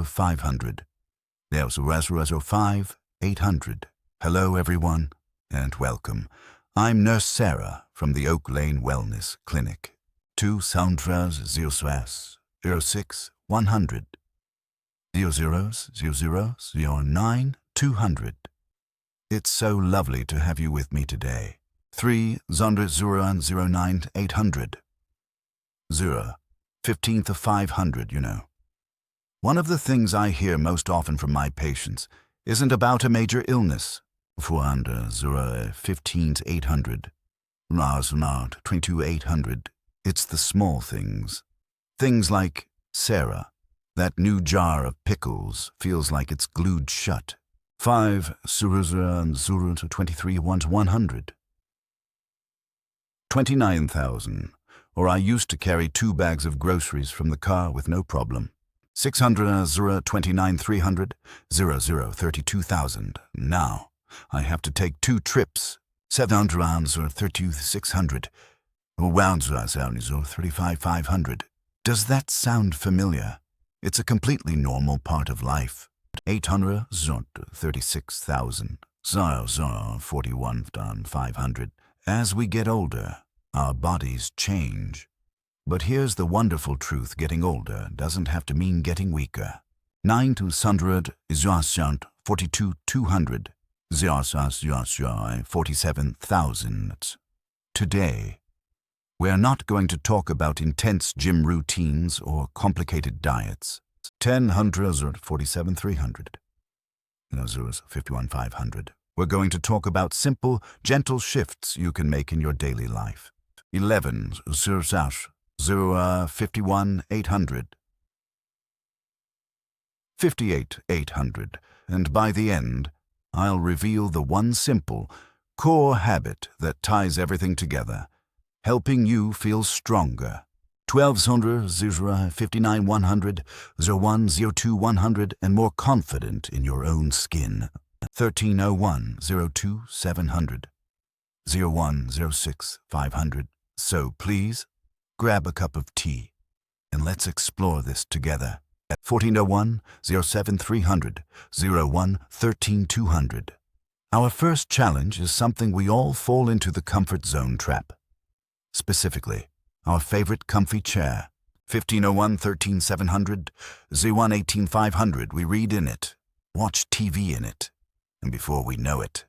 500. 800. Hello everyone, and welcome. I'm Nurse Sarah from the Oak Lane Wellness Clinic. 20006 100 0009 200. It's so lovely to have you with me today. 30009 800. 15th of 500, you know. One of the things I hear most often from my patients isn't about a major illness. 15th 800. 22 800. It's the small things. Things like, Sarah, that new jar of pickles feels like it's glued shut. 5 to 23 100. 29,000. Or I used to carry 2 bags of groceries from the car with no problem. 600 29 300 32,000. Now I have to take 2 trips. 700 600. 35 500. Does that sound familiar? It's a completely normal part of life. 800 36,000. 41 500. As we get older, our bodies change. But here's the wonderful truth: getting older doesn't have to mean getting weaker. 900 42 200. 47,000. Today, we're not going to talk about intense gym routines or complicated diets. 1000 47 300. 51 500. We're going to talk about simple, gentle shifts you can make in your daily life. 11 51 800. 58 800. And by the end, I'll reveal the one simple, core habit that ties everything together, helping you feel stronger. 1200 59 100 01 02 100 and more confident in your own skin. 1301 02 700 01 06 500. So please, grab a cup of tea and let's explore this together. 1401 07 300 01 13 200. Our first challenge is something we all fall into the comfort zone trap. Specifically, our favorite comfy chair. 1501 13 700 01 18 500. We read in it, watch TV in it, and before we know it,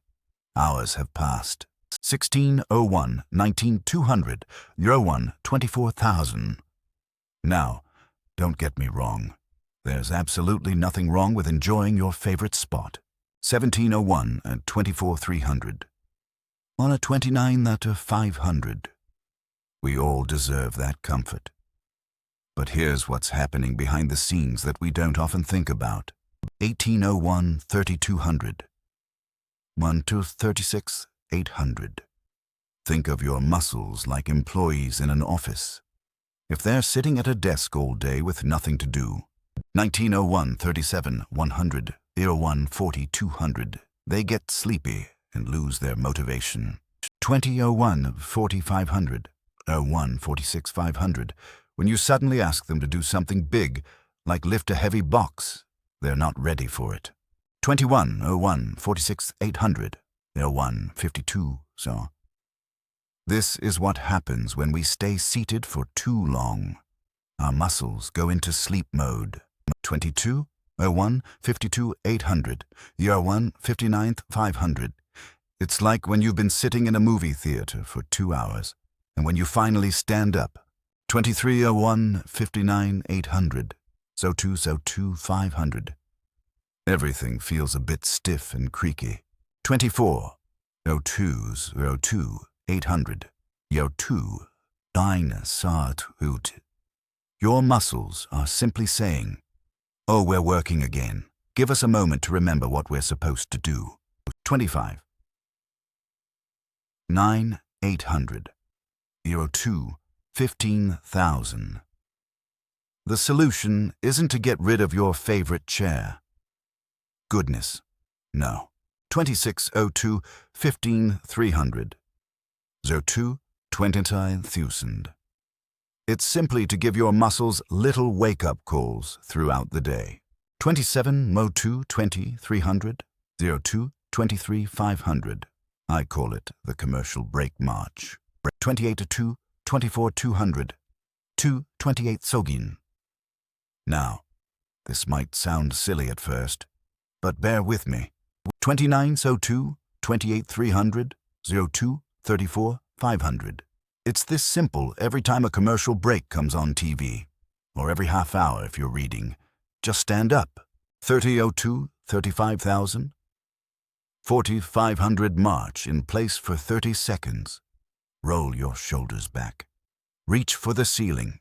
hours have passed. 1601 19 200 01 24,000. Now, don't get me wrong. There's absolutely nothing wrong with enjoying your favorite spot. 1701 and 24 300. On a 29 that of 500. We all deserve that comfort. But here's what's happening behind the scenes that we don't often think about. 1801 3200. 1 to 36 800. Think of your muscles like employees in an office. If they're sitting at a desk all day with nothing to do, 1901 37 100 01 40 200, they get sleepy and lose their motivation. 2001 40 500 01 46 500. When you suddenly ask them to do something big, like lift a heavy box, they're not ready for it. 2101 46 800 01 52. So this is what happens when we stay seated for too long. Our muscles go into sleep mode. 2201 52 800 01 59th 500. It's like when you've been sitting in a movie theater for 2 hours, and when you finally stand up. 2301 59 800 02 500. Everything feels a bit stiff and creaky. 2402 800 02 9 Your muscles are simply saying, "Oh, we're working again. Give us a moment to remember what we're supposed to do." 25 9 800 02 15,000. The solution isn't to get rid of your favorite chair. Goodness, no. 2602 15 300 02 29,000. It's simply to give your muscles little wake-up calls throughout the day. 27 Mo2 20 300 02 23 500. I call it the commercial break march. 28 to 2 24 200 2 28 Sogin. Now, this might sound silly at first, but bear with me. 29 So 2 28 300 02 34 500. It's this simple every time a commercial break comes on TV, or every half hour if you're reading. Just stand up. 30:02 35,000. 4,500 march in place for 30 seconds. Roll your shoulders back. Reach for the ceiling.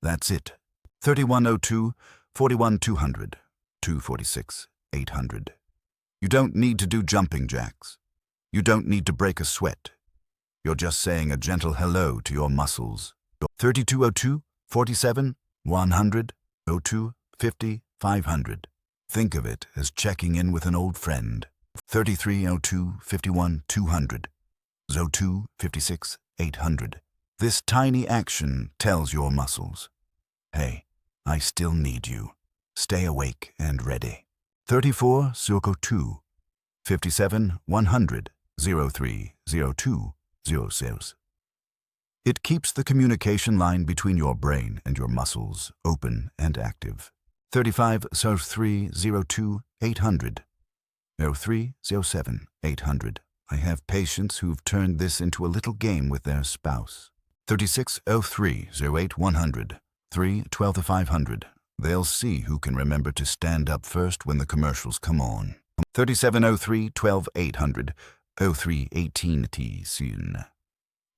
That's it. 31:02 41,200 246 800. You don't need to do jumping jacks. You don't need to break a sweat. You're just saying a gentle hello to your muscles. 32:02 47 100 02 50 500. Think of it as checking in with an old friend. 33:02 51 200 02 56 800. This tiny action tells your muscles, hey, I still need you. Stay awake and ready. 34 Circle 2 57 100 03 02 06. It keeps the communication line between your brain and your muscles open and active. 35 03 02 800 03 07 800. I have patients who've turned this into a little game with their spouse. 36 03 08 100 3 12 500. They'll see who can remember to stand up first when the commercials come on. 37:03 12 800 03 18 T soon.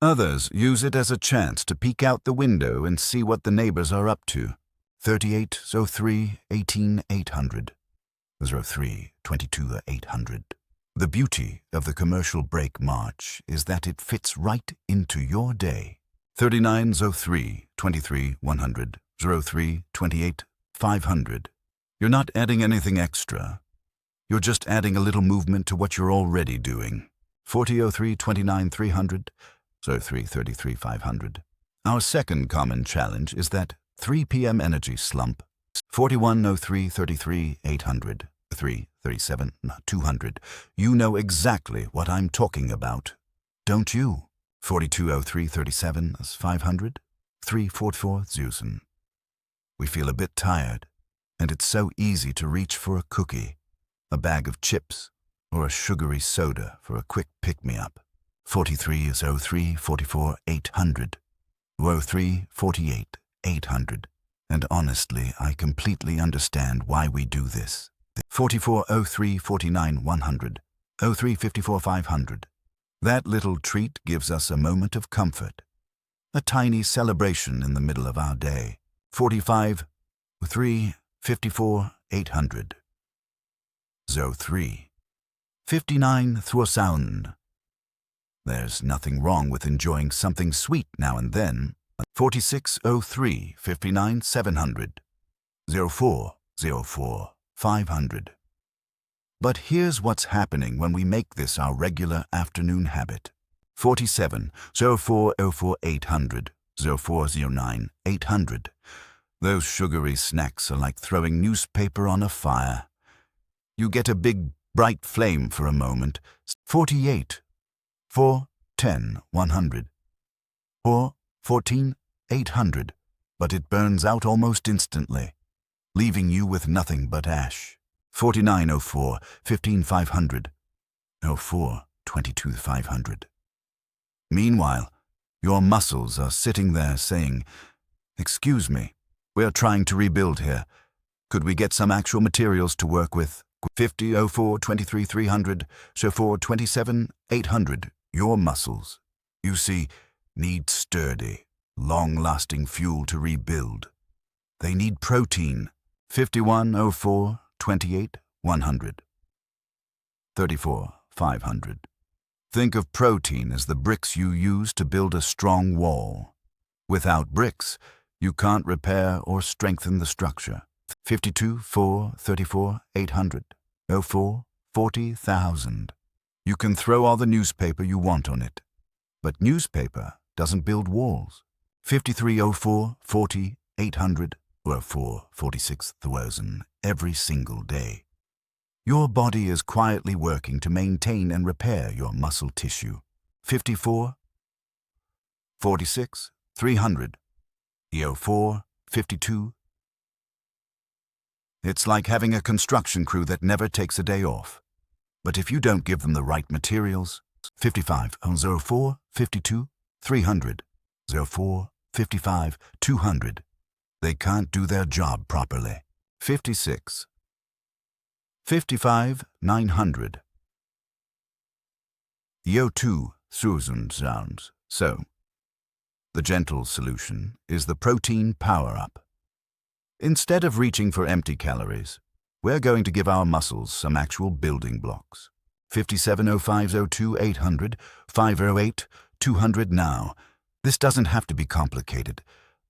Others use it as a chance to peek out the window and see what the neighbors are up to. 38:03 18 800 03 22 800. The beauty of the commercial break march is that it fits right into your day. 39:03 23 100 03 28 500. You're not adding anything extra. You're just adding a little movement to what you're already doing. 40:03 29 300 03 33 500. Our second common challenge is that 3 p.m. energy slump. 41:03 33 800 3 37 200. You know exactly what I'm talking about, don't you? 42:03 37 500 3 44 Zusen. We feel a bit tired, and it's so easy to reach for a cookie, a bag of chips, or a sugary soda for a quick pick-me-up. 43:03 44 800 03 48 800. And honestly, I completely understand why we do this. 44:03 49 100 03 54 500. That little treat gives us a moment of comfort, a tiny celebration in the middle of our day. 45:03 54 800 03 59 through sound. There's nothing wrong with enjoying something sweet now and then. 46:03 59 700 04 04 500. But here's what's happening when we make this our regular afternoon habit. 47:04 04 800 04 09 800. Those sugary snacks are like throwing newspaper on a fire. You get a big, bright flame for a moment. 48 4 10 100 or 14 800, but it burns out almost instantly, leaving you with nothing but ash. 49:04 15 500 04 22 500. Meanwhile, your muscles are sitting there saying, "Excuse me, we're trying to rebuild here. Could we get some actual materials to work with?" 50:04 23 300 04 27 800. Your muscles, you see, need sturdy, long-lasting fuel to rebuild. They need protein. 51:04 28 100 34 500. Think of protein as the bricks you use to build a strong wall. Without bricks, you can't repair or strengthen the structure. 52:4 34 800 04 40,000. You can throw all the newspaper you want on it, but newspaper doesn't build walls. 5304, 40, 800, or 4, 46,000 every single day. Your body is quietly working to maintain and repair your muscle tissue. 54, 46, 300, 04, 52. It's like having a construction crew that never takes a day off. But if you don't give them the right materials, 55, 04, 52, 300, 04, 55, 200, they can't do their job properly. 56, 55, 900. Yo2 thousand sounds. So, the gentle solution is the protein power-up. Instead of reaching for empty calories, we're going to give our muscles some actual building blocks. 570502 800, 508 200 now. This doesn't have to be complicated.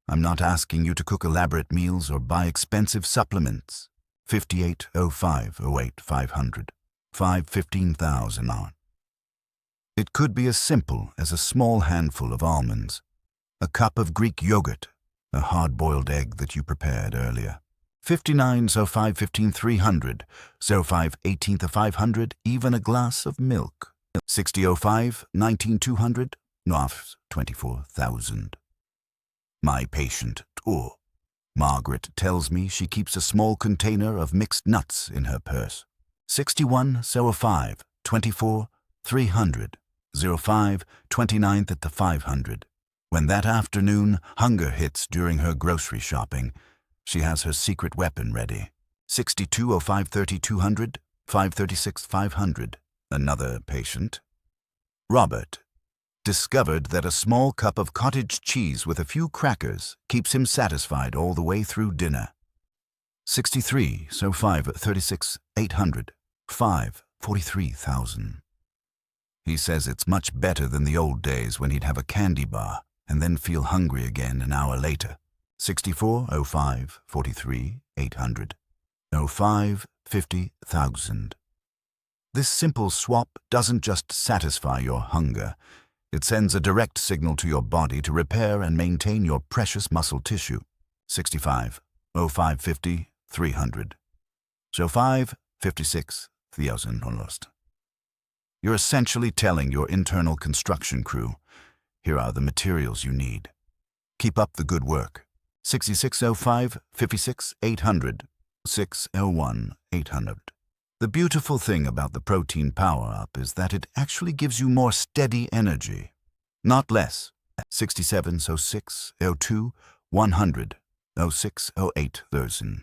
I'm not asking you to cook elaborate meals or buy expensive supplements. 580508 500, 515,000 on. It could be as simple as a small handful of almonds, a cup of Greek yogurt, a hard-boiled egg that you prepared earlier. 59, 05, 15, 300, 05, 18, 500, even a glass of milk. 6005, 19, 200, 24,000. My patient, Margaret, tells me she keeps a small container of mixed nuts in her purse. 61, 05, 24, 300, 05, 29th at the 500. When that afternoon hunger hits during her grocery shopping, she has her secret weapon ready. 62, 05, 30, 200, 536, 500. Another patient, Robert, discovered that a small cup of cottage cheese with a few crackers keeps him satisfied all the way through dinner. 63, 05, 36, 800, 5, 43,000. He says it's much better than the old days when he'd have a candy bar and then feel hungry again an hour later. 64, 05, 43, 800, 05, 50,000. This simple swap doesn't just satisfy your hunger, it sends a direct signal to your body to repair and maintain your precious muscle tissue. 65, 05, 50, 300, 05, 56, 1,000. You're essentially telling your internal construction crew, here are the materials you need. Keep up the good work. 6605, 56, 800, 601, 800. The beautiful thing about the protein power-up is that it actually gives you more steady energy, not less. 67, 06, 02, 100, 06, 08, 1000.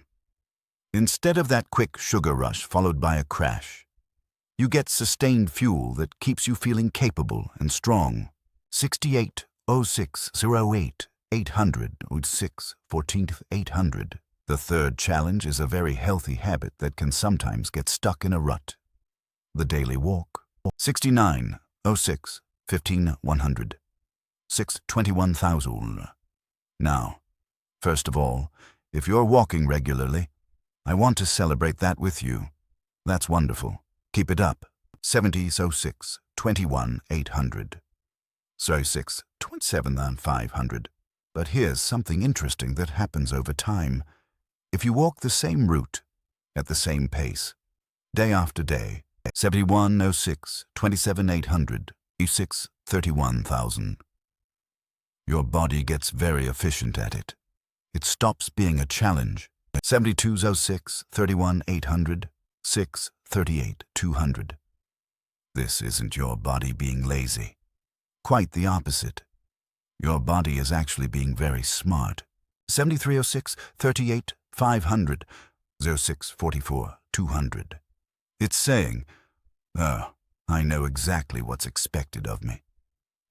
Instead of that quick sugar rush followed by a crash, you get sustained fuel that keeps you feeling capable and strong. 68, 06, 08, 800, 06, 14th, 800. The third challenge is a very healthy habit that can sometimes get stuck in a rut. The daily walk. 69, 06, 15, 100, 6, 21,000. Now, first of all, if you're walking regularly, I want to celebrate that with you. That's wonderful. Keep it up. 70, 06, 21, 800. 06, 27,500. But here's something interesting that happens over time. If you walk the same route, at the same pace, day after day, 71, 06, 27, 800, 6, 31,000. Your body gets very efficient at it. It stops being a challenge. 72, 06, 31, 800, 6, 38, 200. This isn't your body being lazy. Quite the opposite. Your body is actually being very smart. 73, 06, 38, 500, 06, 44, 200. It's saying, oh, I know exactly what's expected of me.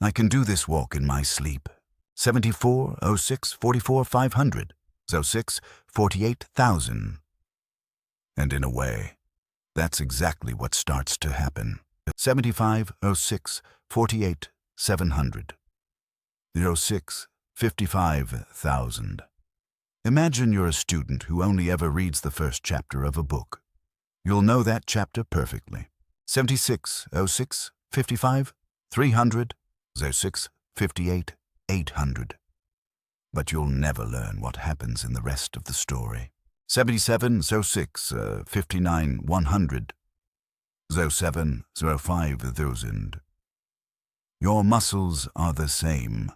I can do this walk in my sleep. 74, 06, 44, 500, 06, 48,000. And in a way, that's exactly what starts to happen. 75, 06, 48, 700, 06, 55,000. Imagine you're a student who only ever reads the first chapter of a book. You'll know that chapter perfectly. 76, 06, 55, 300, 06, 58, 800. but you'll never learn what happens in the rest of the story. 77, 06, 59, 100, 07, 05, 1000. Your muscles are the same.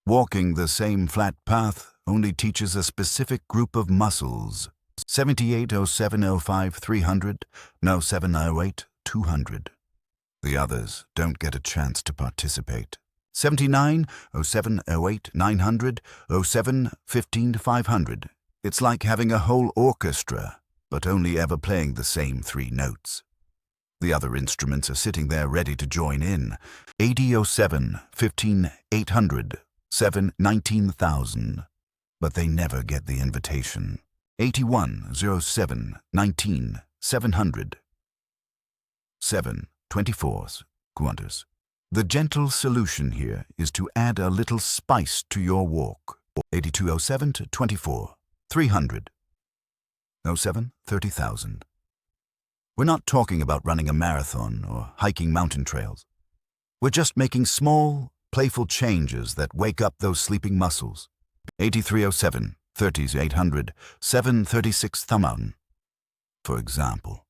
Walking the same flat path only teaches a specific group of muscles. 78, 07, 05, 300, 07, 08, 200. The others don't get a chance to participate. 79, 07, 08, 900, 07, 15 to 500. It's like having a whole orchestra, but only ever playing the same 3 notes. The other instruments are sitting there ready to join in. 80, 07, 15, 800, 7, 19,000. But they never get the invitation. 81, 07, 19, 700. 7, 24s, quanters. The gentle solution here is to add a little spice to your walk. 82, 07 to 24, 300. 07, 30,000. We're not talking about running a marathon or hiking mountain trails. We're just making small, playful changes that wake up those sleeping muscles. 8307, 30s 800, 736 Thumbmountain. For example,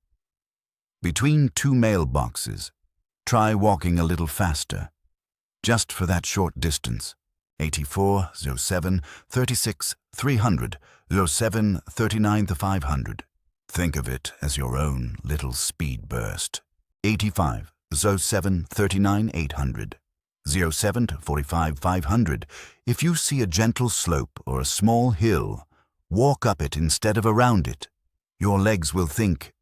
between 2 mailboxes, try walking a little faster, just for that short distance. 84, 07, 36, 300, 07, 39 to 500. Think of it as your own little speed burst. 85, 07, 39, 800. 07 to 45, 500. If you see a gentle slope or a small hill, walk up it instead of around it. Your legs will think,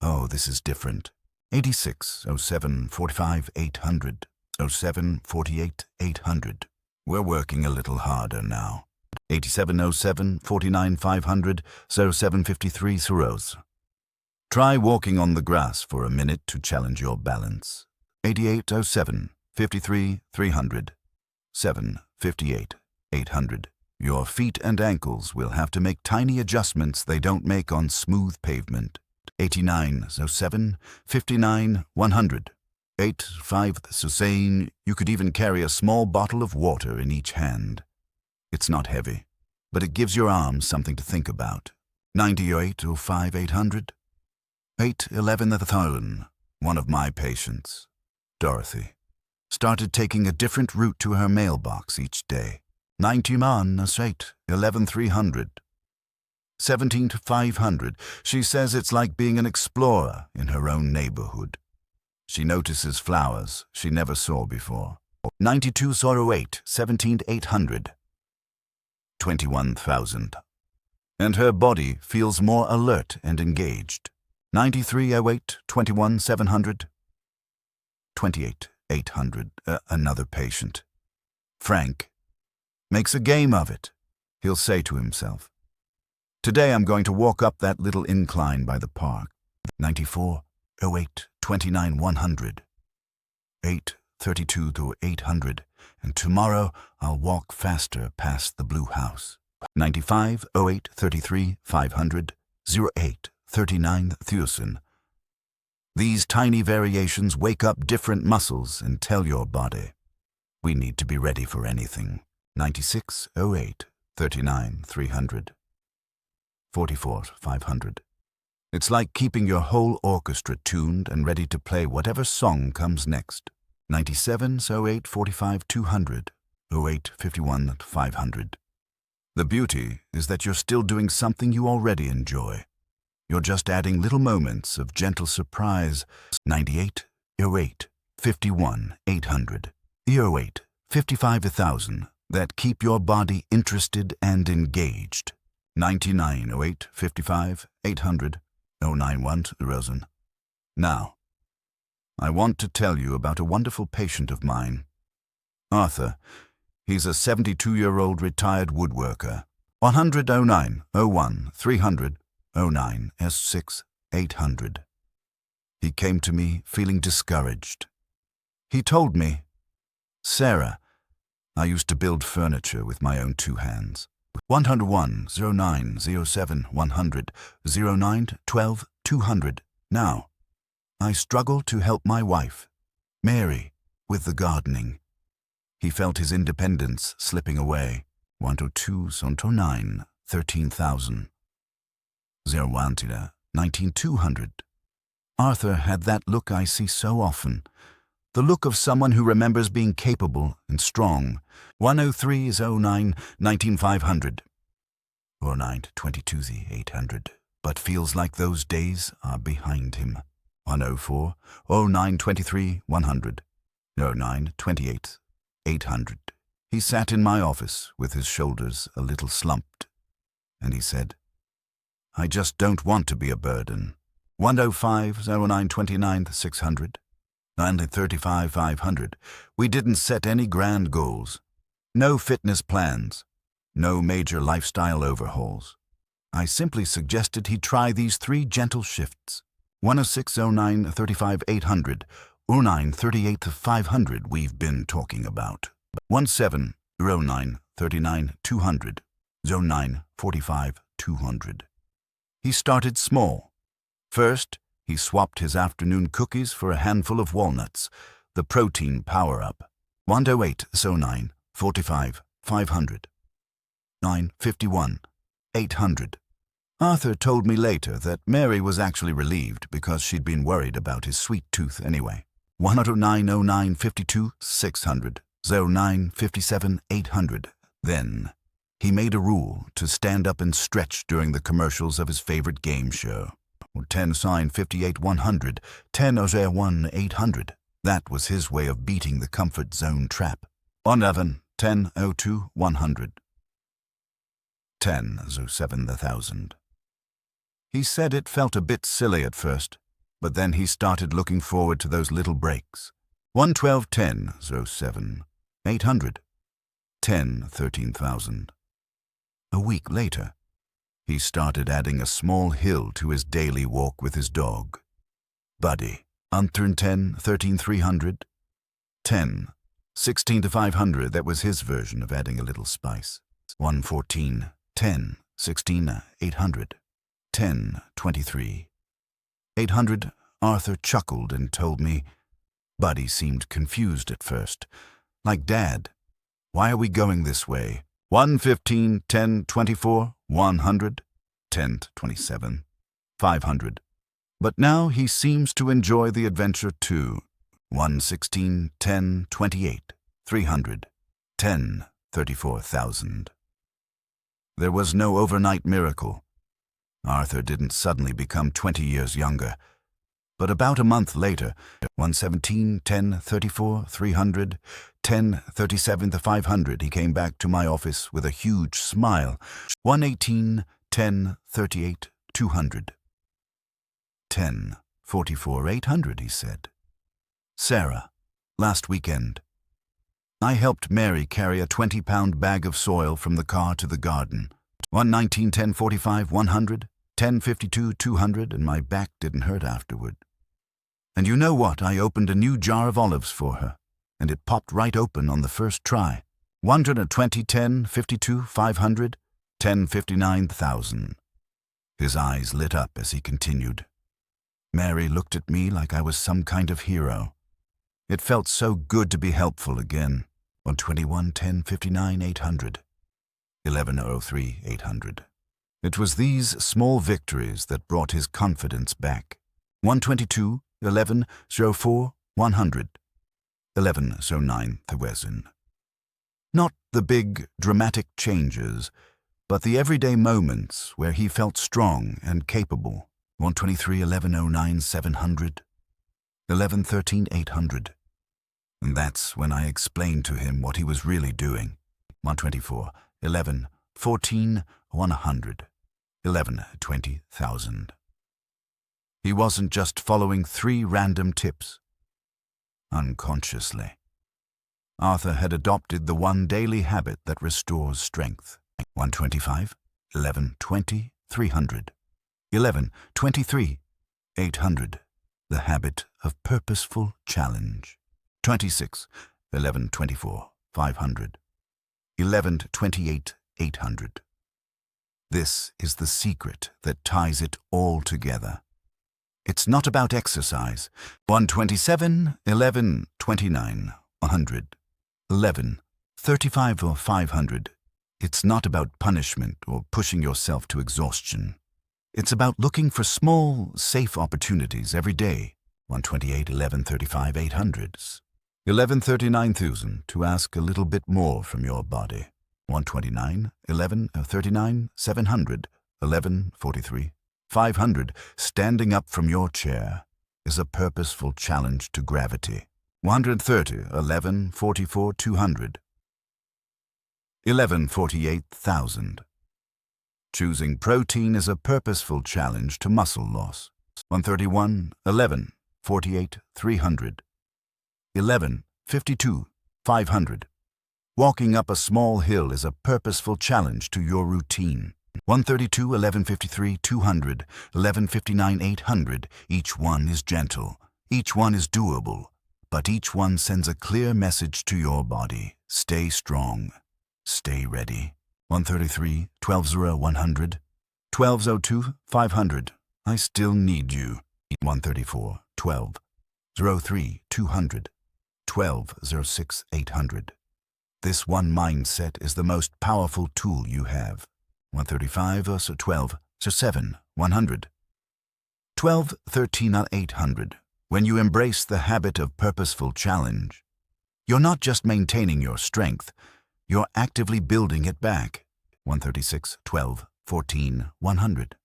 oh, this is different. 86, 07, 45, 800. 07, 48, 800. We're working a little harder now. 87, 07, 49, 500. 07, 53 Thoreaus. Try walking on the grass for a minute to challenge your balance. 88, 07, 53, 300. 7, 58, 800. Your feet and ankles will have to make tiny adjustments they don't make on smooth pavement. 89, 07, 59, 100. 8, 5, so saying you could even carry a small bottle of water in each hand. It's not heavy, but it gives your arms something to think about. 90, 08, 05, 800. 8, 11, 1,000. One of my patients, Dorothy, started taking a different route to her mailbox each day. 91, 8, 11, 300. 17 to 500. She says it's like being an explorer in her own neighborhood. She notices flowers she never saw before. 92, 08, 17 to 800. 21,000. And her body feels more alert and engaged. 93, 08, 21, 700. 28, 800. Another patient, Frank, makes a game of it. He'll say to himself, today I'm going to walk up that little incline by the park. 94, 08, 29, 100. 8, 32 to 800. And tomorrow I'll walk faster past the blue house. 95, 08, 33, 500. 08, 39, 1000. These tiny variations wake up different muscles and tell your body, we need to be ready for anything. 96, 08, 39, 300. 44, 500. It's like keeping your whole orchestra tuned and ready to play whatever song comes next. 97, 08, 45, 200. 08, 51, 500. The beauty is that you're still doing something you already enjoy. You're just adding little moments of gentle surprise. 98, 08, 51, 800. 08, 55, 1000. That keep your body interested and engaged. 99, 08, 55, 800. 091, Rosen. Now, I want to tell you about a wonderful patient of mine. Arthur. He's a 72-year-old retired woodworker. 100, 09, 01, 300, 09, S6, 800. He came to me feeling discouraged. He told me, Sarah, I used to build furniture with my own 2 hands. 101, 09, 07, 100, 09, 12, 200. Now, I struggle to help my wife, Mary, with the gardening. He felt his independence slipping away. 102, 109, 13,000. 01, 19,200. Arthur had that look I see so often. The look of someone who remembers being capable and strong. 103, 09, 19,500. 09, 22, 800. But feels like those days are behind him. 104, 09, 23, 100. 09, 28, 800. He sat in my office with his shoulders a little slumped, and he said, I just don't want to be a burden. 105, 09, 29, 600. 935, 500. We didn't set any grand goals. No fitness plans. No major lifestyle overhauls. I simply suggested he try these 3 gentle shifts. 106, 09, 35, 800. 09, 38, 500 we've been talking about. 17, 09, 39, 200. 09, 45, 200. He started small. First, he swapped his afternoon cookies for a handful of walnuts, the protein power-up. 108, 09, 45, 500. 951, 800. Arthur told me later that Mary was actually relieved because she'd been worried about his sweet tooth anyway. 109, 09, 52, 600. 09, 57, 800. Then, he made a rule to stand up and stretch during the commercials of his favorite game show. 10 sign 58 100, 10 1 800. That was his way of beating the comfort zone trap. 11 10 02 100. 10 07 1,000. He said it felt a bit silly at first, but then he started looking forward to those little breaks. 112 10 07 800. 10 13,000. A week later, he started adding a small hill to his daily walk with his dog. Buddy, 10 13 300. 10 16 to 500, that was his version of adding a little spice. 114 10 16 800. 10 23 800. Arthur chuckled and told me. Buddy seemed confused at first. Like, Dad, why are we going this way? 115 10 24 100. 10 27 500. But now he seems to enjoy the adventure too. 116 10 28 300. 10 34,000. There was no overnight miracle. Arthur didn't suddenly become 20 years younger. But about a month later, 117 10 34 300, 10 37 500, he came back to my office with a huge smile. 118 10 38 200. 10 44 800, he said. Sarah, last weekend, I helped Mary carry a 20-pound bag of soil from the car to the garden. 119 10 45 100, 10 52 200, and my back didn't hurt afterward. And you know what? I opened a new jar of olives for her, and it popped right open on the first try. 120 10 52 500, 10 59,000. His eyes lit up as he continued. Mary looked at me like I was some kind of hero. It felt so good to be helpful again. 121 10 59 800. 1103 800. It was these small victories that brought his confidence back. 122 11 04 100. 1109 1000. Not the big, dramatic changes, but the everyday moments where he felt strong and capable. 123 1109 700. 1113 800. And that's when I explained to him what he was really doing. 124 11 14 100. 11 20,000. He wasn't just following 3 random tips. Unconsciously, Arthur had adopted the one daily habit that restores strength. 125 11 20 300. 11 23 800. The habit of purposeful challenge. 26 11 24 500. 11 28 800. This is the secret that ties it all together. It's not about exercise. 127 11 29 100. 11 35 or 500. It's not about punishment or pushing yourself to exhaustion. It's about looking for small, safe opportunities every day. 128, 1135, 800s. 1139,000 to ask a little bit more from your body. 129, 1139, 700, 1143, 500. Standing up from your chair is a purposeful challenge to gravity. 130, 1144, 200. 1148,000. Choosing protein is a purposeful challenge to muscle loss. 131, 1148, 300. 1152, 500. Walking up a small hill is a purposeful challenge to your routine. 132, 1153, 200, 1159, 800. Each one is gentle. Each one is doable. But each one sends a clear message to your body. Stay strong. Stay ready. 133, 1201, 100. 1202, 500. I still need you. 134, 1203, 200. 1206, 800. This one mindset is the most powerful tool you have. 135, 12, 7, 100. 12, 13, 800. When you embrace the habit of purposeful challenge, you're not just maintaining your strength, you're actively building it back. 136, 12, 14, 100.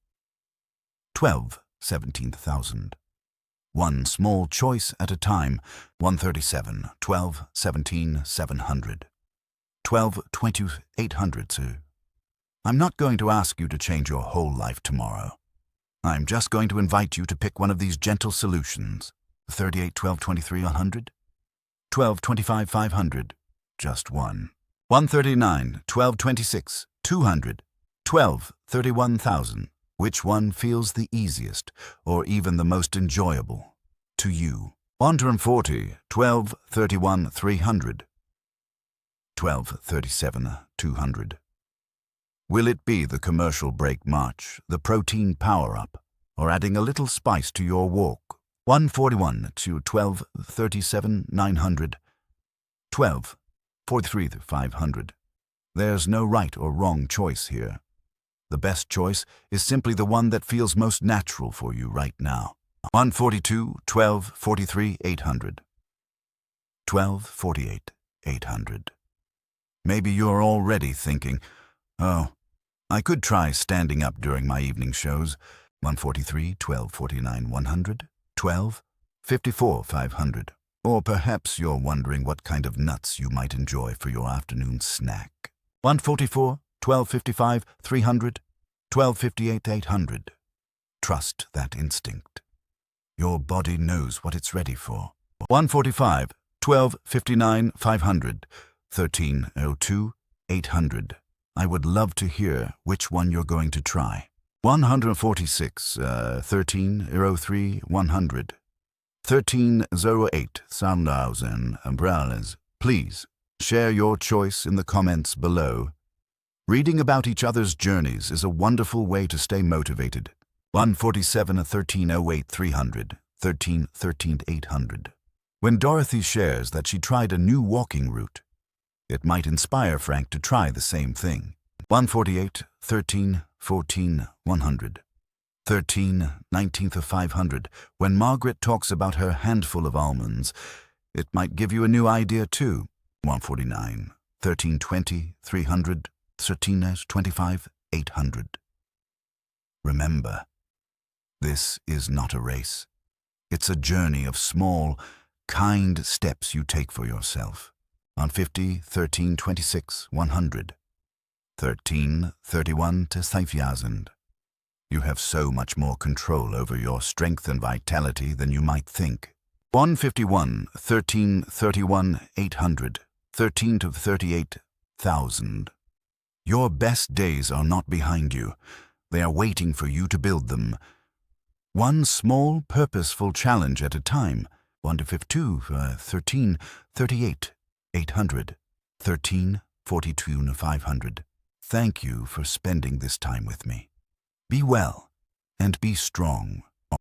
12, 17,000. One small choice at a time. 137, 12, 17, 700. 12, 20, 800, sir. I'm not going to ask you to change your whole life tomorrow. I'm just going to invite you to pick one of these gentle solutions. 38, 12, 23, 100. 12, 25, 500. Just one. 139, 12, 26, 200. 12, 31,000. Which one feels the easiest, or even the most enjoyable, to you? 140, 12, 31, 300. 12, 37, 200. Will it be the commercial break march, the protein power-up, or adding a little spice to your walk? 141 to 12, 37, 900. 12, 43, 500. There's no right or wrong choice here. The best choice is simply the one that feels most natural for you right now. 142, 12, 43, 800. 12, 48, 800. Maybe you're already thinking, oh, I could try standing up during my evening shows. 143, 12, 49, 100. 12, 54, 500. Or perhaps you're wondering what kind of nuts you might enjoy for your afternoon snack. 144, 1255, 300, 1258, 800. Trust that instinct. Your body knows what it's ready for. 145, 1259, 500, 1302, 800. I would love to hear which one you're going to try. 146, 1303, 100. 1308, Sandhausen umbrellas. Please share your choice in the comments below. Reading about each other's journeys is a wonderful way to stay motivated. 147, 1308, 300, 1313, 800. When Dorothy shares that she tried a new walking route, it might inspire Frank to try the same thing. 148, 13, 14, 100. 13, 19th of 500. When Margaret talks about her handful of almonds, it might give you a new idea too. 149, 1320, 300, 1325, 800. Remember, this is not a race. It's a journey of small, kind steps you take for yourself. 150, 1326, 100. 1331 to 5000. You have so much more control over your strength and vitality than you might think. 151, 1331, 800. 13 to 38,000. Your best days are not behind you. They are waiting for you to build them. One small, purposeful challenge at a time. 1 to 52, 13, 38, 800. 13, 42 to 500. Thank you for spending this time with me. Be well and be strong.